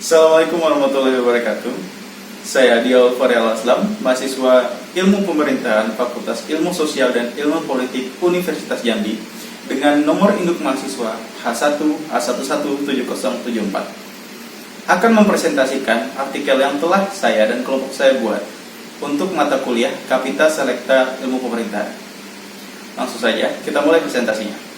Assalamualaikum warahmatullahi wabarakatuh. Saya Dial Farel Aslam, mahasiswa Ilmu Pemerintahan Fakultas Ilmu Sosial dan Ilmu Politik Universitas Jambi dengan nomor induk mahasiswa H1A117074 akan mempresentasikan artikel yang telah saya dan kelompok saya buat untuk mata kuliah Kapita Selekta Ilmu Pemerintahan. Langsung saja kita mulai presentasinya.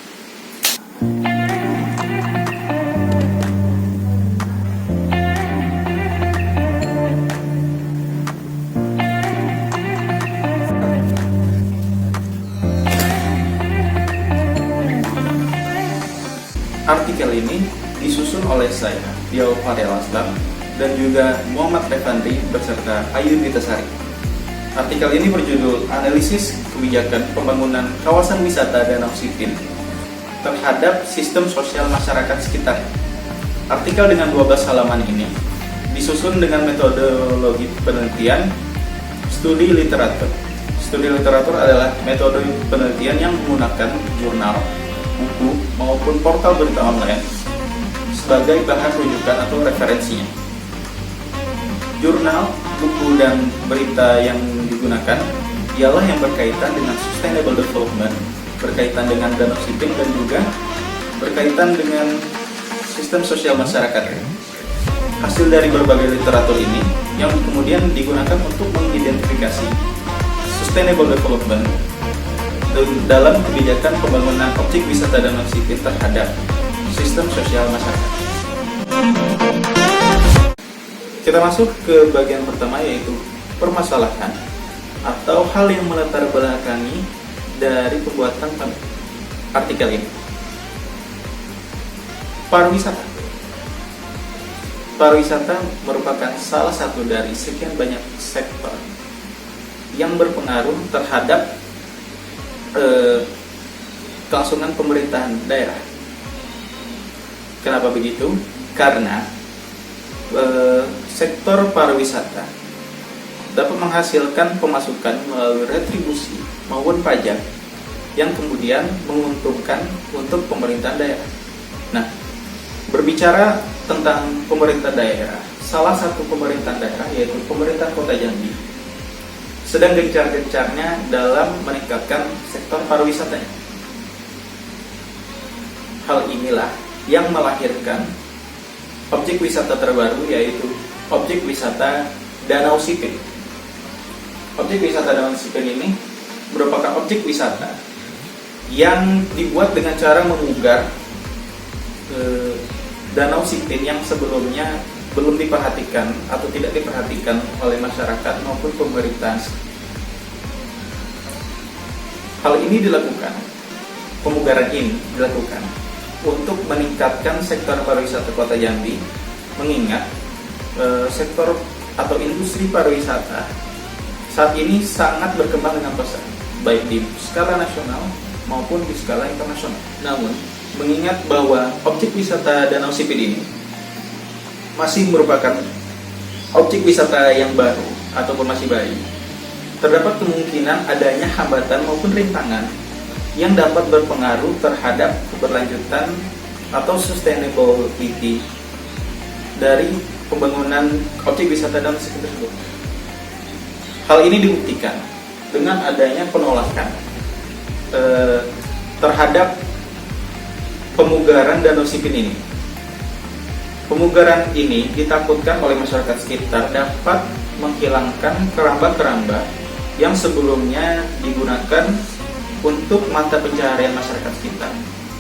Artikel ini disusun oleh saya, Dial Farel Aslam, dan juga Muhammad Revandri beserta Ayu Nitasari. Artikel ini berjudul Analisis Kebijakan Pembangunan Kawasan Wisata Danau Sipin terhadap Sistem Sosial Masyarakat Sekitar. Artikel dengan 12 halaman ini disusun dengan metodologi penelitian studi literatur. Studi literatur adalah metode penelitian yang menggunakan jurnal, buku, maupun portal berita online sebagai bahan rujukan atau referensinya. Jurnal, buku, dan berita yang digunakan ialah yang berkaitan dengan sustainable development, berkaitan dengan Danau Sipin, dan juga berkaitan dengan sistem sosial masyarakat. Hasil dari berbagai literatur ini yang kemudian digunakan untuk mengidentifikasi sustainable development dalam kebijakan pembangunan objek wisata Danau Sipin terhadap sistem sosial masyarakat. Kita masuk ke bagian pertama, yaitu permasalahan atau hal yang melatar belakangi dari pembuatan artikel ini. Pariwisata. Pariwisata merupakan salah satu dari sekian banyak sektor yang berpengaruh terhadap kelangsungan pemerintahan daerah. Kenapa begitu? Karena sektor pariwisata dapat menghasilkan pemasukan melalui retribusi maupun pajak yang kemudian menguntungkan untuk pemerintahan daerah. Nah, berbicara tentang pemerintah daerah, salah satu pemerintahan daerah yaitu pemerintah Kota Jambi sedang gencar-gencarnya dalam meningkatkan sektor pariwisatanya. Hal inilah yang melahirkan objek wisata terbaru, yaitu objek wisata Danau Sipin. Objek wisata Danau Sipin ini merupakan objek wisata yang dibuat dengan cara memugar Danau Sipin yang sebelumnya belum diperhatikan atau tidak diperhatikan oleh masyarakat maupun pemerintah. Hal ini dilakukan, pemugaran ini dilakukan untuk meningkatkan sektor pariwisata Kota Jambi, mengingat sektor atau industri pariwisata saat ini sangat berkembang dengan pesat, baik di skala nasional maupun di skala internasional. Namun, mengingat bahwa objek wisata Danau Sipin ini masih merupakan objek wisata yang baru ataupun masih baru, terdapat kemungkinan adanya hambatan maupun rintangan yang dapat berpengaruh terhadap keberlanjutan atau sustainability dari pembangunan objek wisata Danau Sipin tersebut. Hal ini dibuktikan dengan adanya penolakan terhadap pemugaran Danau Sipin ini. Pemugaran ini ditakutkan oleh masyarakat sekitar dapat menghilangkan keramba-keramba yang sebelumnya digunakan untuk mata pencaharian masyarakat sekitar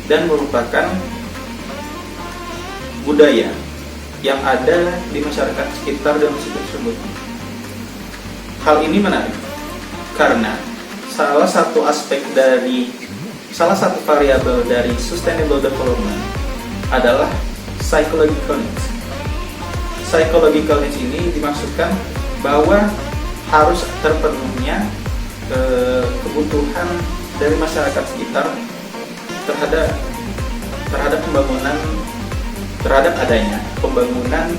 dan merupakan budaya yang ada di masyarakat sekitar Danau Sipin tersebut. Hal ini menarik karena salah satu variabel dari sustainable development adalah psychological needs. Psychological needs ini dimaksudkan bahwa harus terpenuhnya kebutuhan dari masyarakat sekitar terhadap adanya pembangunan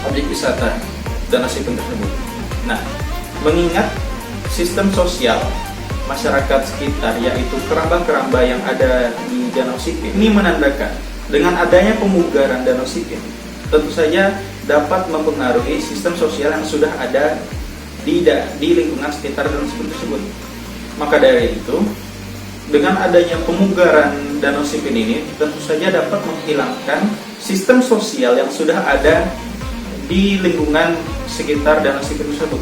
objek wisata Danau Sipin tersebut. Nah, mengingat sistem sosial masyarakat sekitar, yaitu keramba-keramba yang ada di Danau Sipin, ini menandakan dengan adanya pemugaran Danau Sipin, tentu saja dapat mempengaruhi sistem sosial yang sudah ada di lingkungan sekitar danau sipin tersebut. Maka dari itu, dengan adanya pemugaran Danau Sipin ini tentu saja dapat menghilangkan sistem sosial yang sudah ada di lingkungan sekitar Danau Sipin tersebut.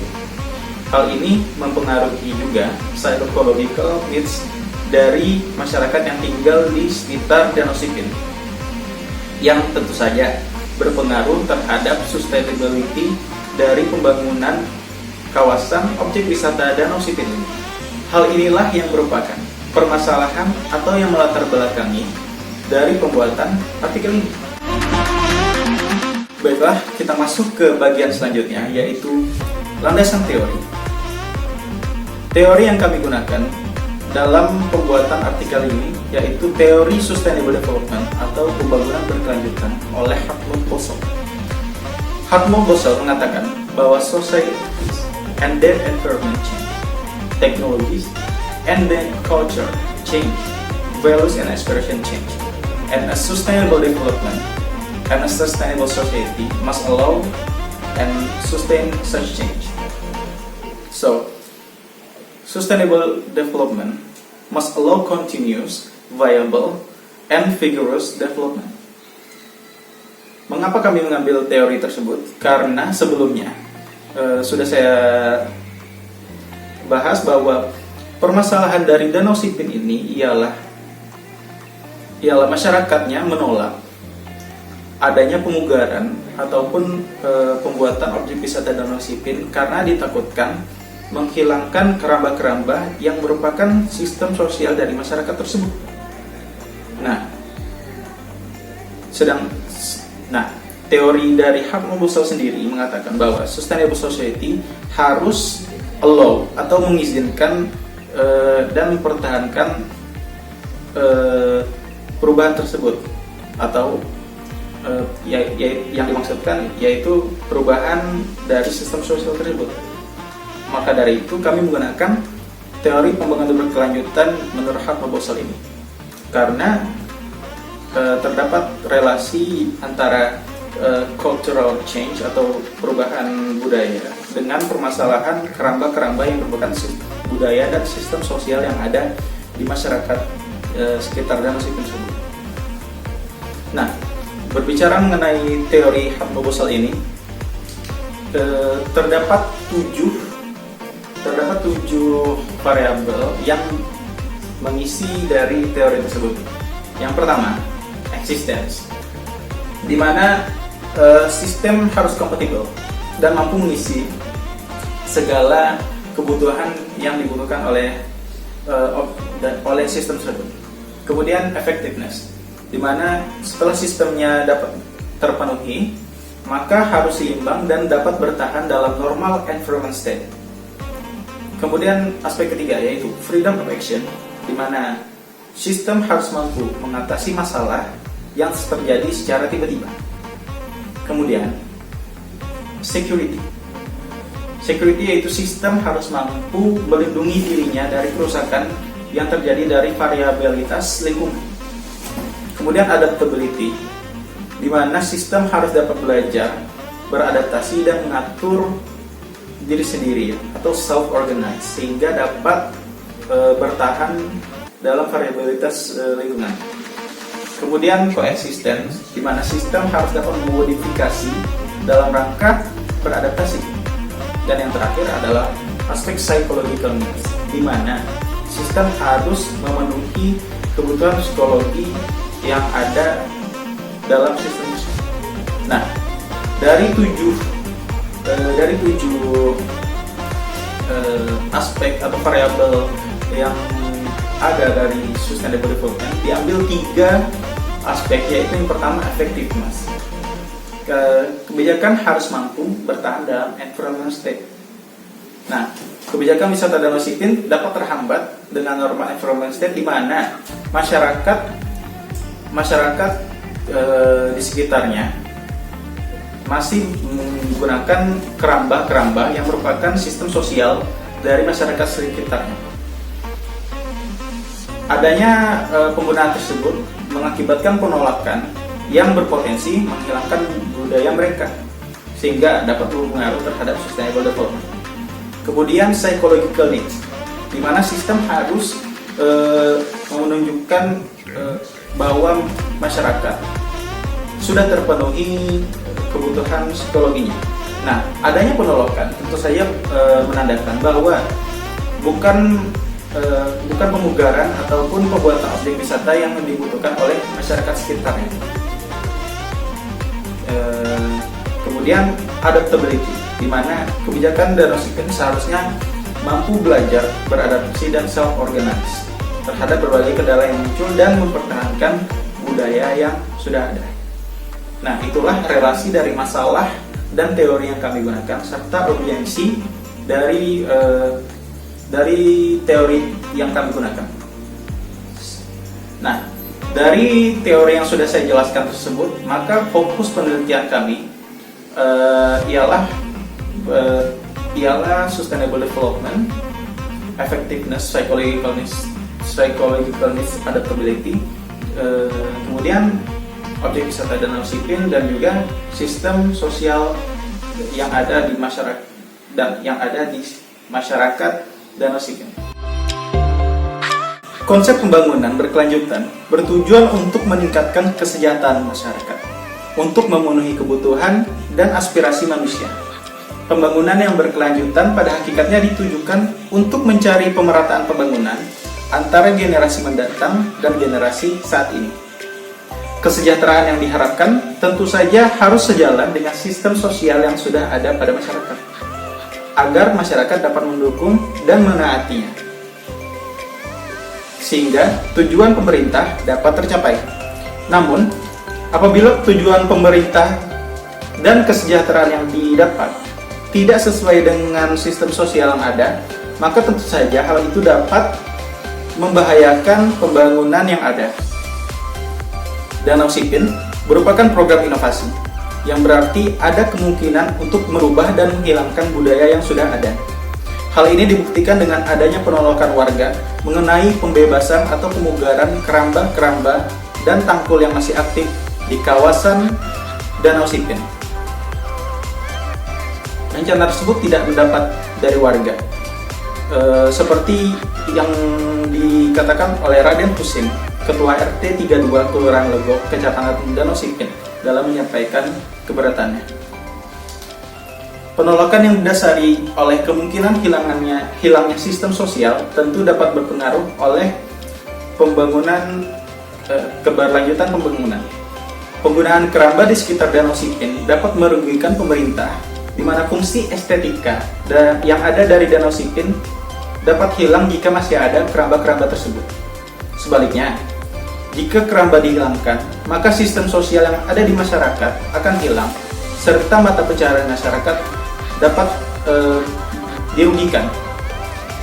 Hal ini mempengaruhi juga psychological needs dari masyarakat yang tinggal di sekitar Danau Sipin, yang tentu saja berpengaruh terhadap sustainability dari pembangunan kawasan objek wisata Danau Sipin ini. Hal inilah yang merupakan permasalahan atau yang melatar belakangi dari pembuatan artikel ini. Baiklah, kita masuk ke bagian selanjutnya, yaitu landasan teori. Teori yang kami gunakan dalam pembuatan artikel ini yaitu teori sustainable development atau pembangunan berkelanjutan oleh Hartmut Bossel. Hartmut Bossel mengatakan bahwa societies and their environment change, technologies and then culture change, values and aspiration change, and a sustainable development and a sustainable society must allow and sustain such change. So, sustainable development must allow continuous, viable, and vigorous development. Mengapa kami mengambil teori tersebut? Karena sebelumnya sudah saya bahas bahwa permasalahan dari Danau Sipin ini ialah masyarakatnya menolak adanya pemugaran ataupun pembuatan objek wisata Danau Sipin karena ditakutkan menghilangkan keramba-keramba yang merupakan sistem sosial dari masyarakat tersebut. Teori dari Hartmut Bossel sendiri mengatakan bahwa sustainable society harus allow atau mengizinkan dan mempertahankan perubahan tersebut, atau yang dimaksudkan yaitu perubahan dari sistem sosial tersebut. Maka dari itu kami menggunakan teori pembangunan berkelanjutan menurut Hartmut Bossel ini, karena terdapat relasi antara cultural change atau perubahan budaya dengan permasalahan keramba-keramba yang merupakan budaya dan sistem sosial yang ada di masyarakat sekitar Danau Sipin tersebut. Nah, berbicara mengenai teori Hartmut Bossel ini, terdapat tujuh variabel yang mengisi dari teori tersebut. Yang pertama, existence, di mana sistem harus kompatibel dan mampu mengisi segala kebutuhan yang dibutuhkan oleh sistem tersebut. Kemudian effectiveness, di mana setelah sistemnya dapat terpenuhi, maka harus seimbang dan dapat bertahan dalam normal environment state. Kemudian aspek ketiga yaitu freedom of action, di mana sistem harus mampu mengatasi masalah yang terjadi secara tiba-tiba. Kemudian security yaitu sistem harus mampu melindungi dirinya dari kerusakan yang terjadi dari variabilitas lingkungan. Kemudian adaptability, di mana sistem harus dapat belajar, beradaptasi dan mengatur diri sendiri atau self-organize sehingga dapat bertahan dalam variabilitas lingkungan. Kemudian coexistence, di mana sistem harus dapat memodifikasi dalam rangka beradaptasi. Dan yang terakhir adalah aspek psychological needs, di mana sistem harus memenuhi kebutuhan psikologi yang ada dalam sistem. Nah, dari tujuh aspek atau variabel yang ada dari sustainable development, diambil 3 aspek, yaitu yang pertama effectiveness. Kebijakan harus mampu bertahan dalam environment state. Nah, kebijakan wisata Danau Sipin dapat terhambat dengan norma environment state, di mana masyarakat di sekitarnya masih menggunakan keramba-keramba yang merupakan sistem sosial dari masyarakat sekitarnya. Adanya penggunaan tersebut mengakibatkan penolakan yang berpotensi menghilangkan budaya mereka, sehingga dapat berpengaruh terhadap sustainable development. Kemudian psychological needs, di mana sistem harus menunjukkan bahwa masyarakat sudah terpenuhi kebutuhan psikologinya. Nah, adanya penolakan tentu saja menandakan bahwa bukan pemugaran ataupun pembuatan objek wisata yang dibutuhkan oleh masyarakat sekitarnya. Kemudian adaptability, di mana kebijakan Danau Sipin seharusnya mampu belajar, beradaptasi dan self-organize terhadap berbagai kendala yang muncul dan mempertahankan budaya yang sudah ada. Nah, itulah relasi dari masalah dan teori yang kami gunakan serta urgensi dari teori yang kami gunakan. Nah, dari teori yang sudah saya jelaskan tersebut, maka fokus penelitian kami ialah sustainable development, effectiveness, psychological needs, adaptability, kemudian objek wisata Danau Sipin, dan juga sistem sosial yang ada di masyarakat Danau Sipin. Konsep pembangunan berkelanjutan bertujuan untuk meningkatkan kesejahteraan masyarakat, untuk memenuhi kebutuhan dan aspirasi manusia. Pembangunan yang berkelanjutan pada hakikatnya ditujukan untuk mencari pemerataan pembangunan antara generasi mendatang dan generasi saat ini. Kesejahteraan yang diharapkan tentu saja harus sejalan dengan sistem sosial yang sudah ada pada masyarakat, agar masyarakat dapat mendukung dan menaatinya, sehingga tujuan pemerintah dapat tercapai. Namun, apabila tujuan pemerintah dan kesejahteraan yang didapat tidak sesuai dengan sistem sosial yang ada, maka tentu saja hal itu dapat membahayakan pembangunan yang ada. Danau Sipin merupakan program inovasi yang berarti ada kemungkinan untuk merubah dan menghilangkan budaya yang sudah ada. Hal ini dibuktikan dengan adanya penolakan warga mengenai pembebasan atau pemugaran keramba-keramba dan tangkul yang masih aktif di kawasan Danau Sipin. Rencana tersebut tidak mendapat dari warga, seperti yang dikatakan oleh Raden Husin, Ketua RT 32 Kelurahan Legok, Kecamatan Danau Sipin, dalam menyampaikan keberatannya. Penolakan yang didasari oleh kemungkinan hilangnya sistem sosial tentu dapat berpengaruh oleh keberlanjutan pembangunan. Penggunaan keramba di sekitar Danau Sipin dapat merugikan pemerintah, di mana fungsi estetika yang ada dari Danau Sipin dapat hilang jika masih ada keramba-keramba tersebut. Sebaliknya, jika keramba dihilangkan, maka sistem sosial yang ada di masyarakat akan hilang, serta mata pencaharian masyarakat dapat dirugikan,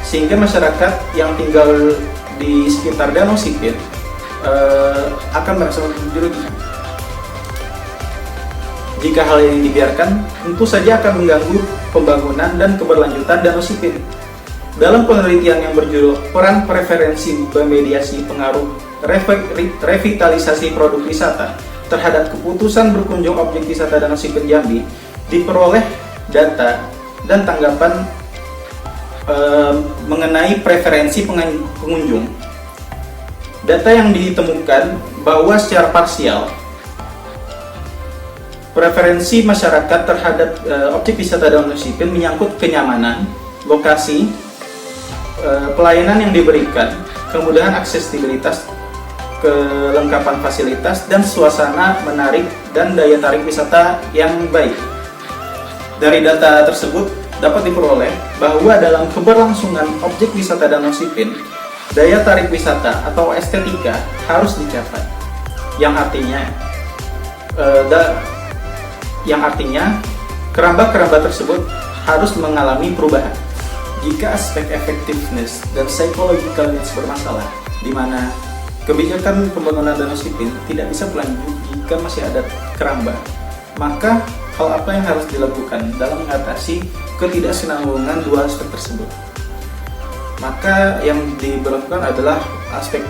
sehingga masyarakat yang tinggal di sekitar Danau Sipin akan merasa dirugikan. Jika hal ini dibiarkan, tentu saja akan mengganggu pembangunan dan keberlanjutan Danau Sipin. Dalam penelitian yang berjudul Peran Preferensi Bermediasi Pengaruh Revitalisasi Produk Wisata terhadap keputusan berkunjung objek wisata Danau Sipin Jambi, diperoleh data dan tanggapan mengenai preferensi pengunjung. Data yang ditemukan bahwa secara parsial preferensi masyarakat terhadap objek wisata Danau Sipin menyangkut kenyamanan, lokasi, pelayanan yang diberikan, kemudahan aksesibilitas, kelengkapan fasilitas, dan suasana menarik dan daya tarik wisata yang baik. Dari data tersebut dapat diperoleh bahwa dalam keberlangsungan objek wisata Danau Sipin, daya tarik wisata atau estetika harus dicapai, yang artinya keramba-keramba tersebut harus mengalami perubahan. Jika aspek effectiveness dan psychological needs bermasalah, di mana kebijakan pembangunan Danau Sipin tidak bisa berlanjut jika masih ada keramba, maka hal apa yang harus dilakukan dalam mengatasi ketidaksinambungan dua aspek tersebut? Maka yang diberlakukan adalah aspek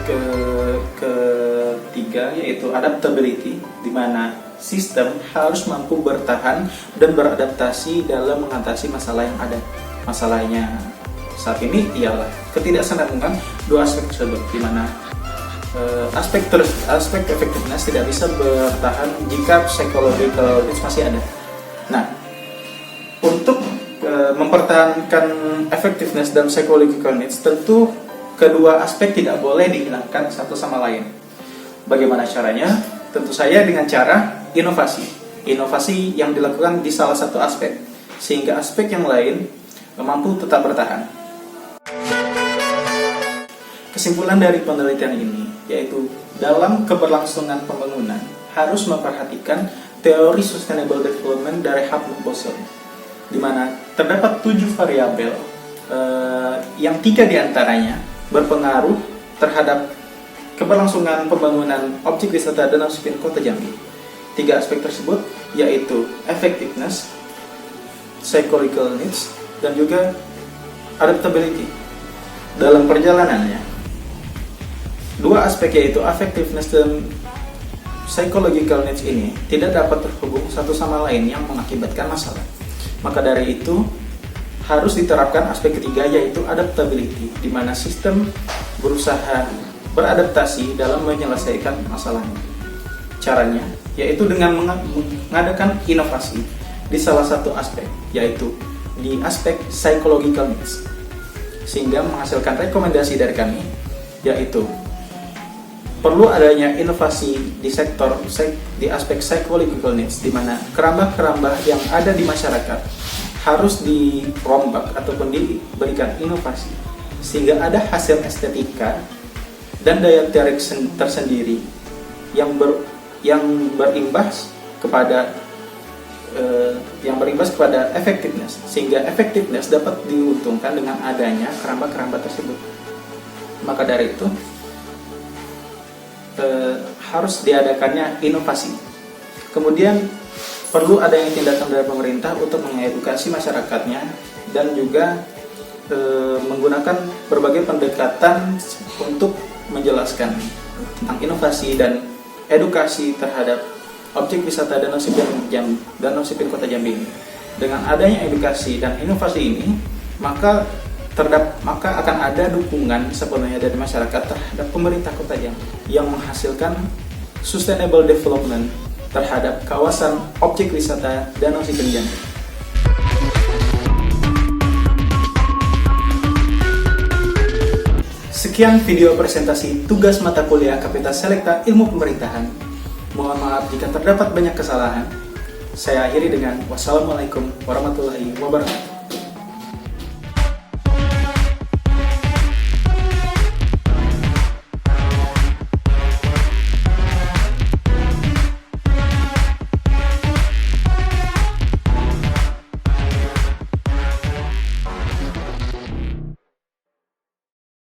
ketiga yaitu adaptability, di mana sistem harus mampu bertahan dan beradaptasi dalam mengatasi masalah yang ada. Masalahnya saat ini ialah ketidaksambungan dua aspek tersebut, di mana aspek effectiveness tidak bisa bertahan jika psychological needs masih ada. Nah, untuk mempertahankan effectiveness dan psychological needs, tentu kedua aspek tidak boleh dihilangkan satu sama lain. Bagaimana caranya? Tentu saja dengan cara inovasi. Inovasi yang dilakukan di salah satu aspek, sehingga aspek yang lain mampu tetap bertahan. Kesimpulan dari penelitian ini yaitu dalam keberlangsungan pembangunan harus memperhatikan teori sustainable development dari Hub Bosel, di mana terdapat 7 variabel yang 3 diantaranya berpengaruh terhadap keberlangsungan pembangunan objek wisata Danau Sipin Kota Jambi. 3 aspek tersebut yaitu effectiveness, psychological needs, dan juga adaptability. Dalam perjalanannya, 2 aspek yaitu effectiveness dan psychological needs ini tidak dapat terhubung satu sama lain yang mengakibatkan masalah. Maka dari itu harus diterapkan aspek ketiga yaitu adaptability, di mana sistem berusaha beradaptasi dalam menyelesaikan masalahnya. Caranya yaitu dengan mengadakan inovasi di salah satu aspek, yaitu di aspek psychological needs, sehingga menghasilkan rekomendasi dari kami yaitu perlu adanya inovasi di sektor di aspek psychological needs, di mana kerambah-kerambah yang ada di masyarakat harus dirombak ataupun diberikan inovasi sehingga ada hasil estetika dan daya tarik tersendiri yang berimbas kepada effectiveness, sehingga effectiveness dapat diuntungkan dengan adanya kerambah-kerambah tersebut. Maka dari itu harus diadakannya inovasi. Kemudian perlu adanya tindakan dari pemerintah untuk mengedukasi masyarakatnya dan juga menggunakan berbagai pendekatan untuk menjelaskan tentang inovasi dan edukasi terhadap objek wisata Danau Sipin Kota Jambi ini. Dengan adanya edukasi dan inovasi ini, maka akan ada dukungan sepenuhnya dari masyarakat terhadap pemerintah Kota Jambi yang menghasilkan sustainable development terhadap kawasan objek wisata Danau Sipin Jambi. Sekian video presentasi tugas mata kuliah Kapita Selekta Ilmu Pemerintahan. Mohon maaf jika terdapat banyak kesalahan. Saya akhiri dengan wassalamualaikum warahmatullahi wabarakatuh.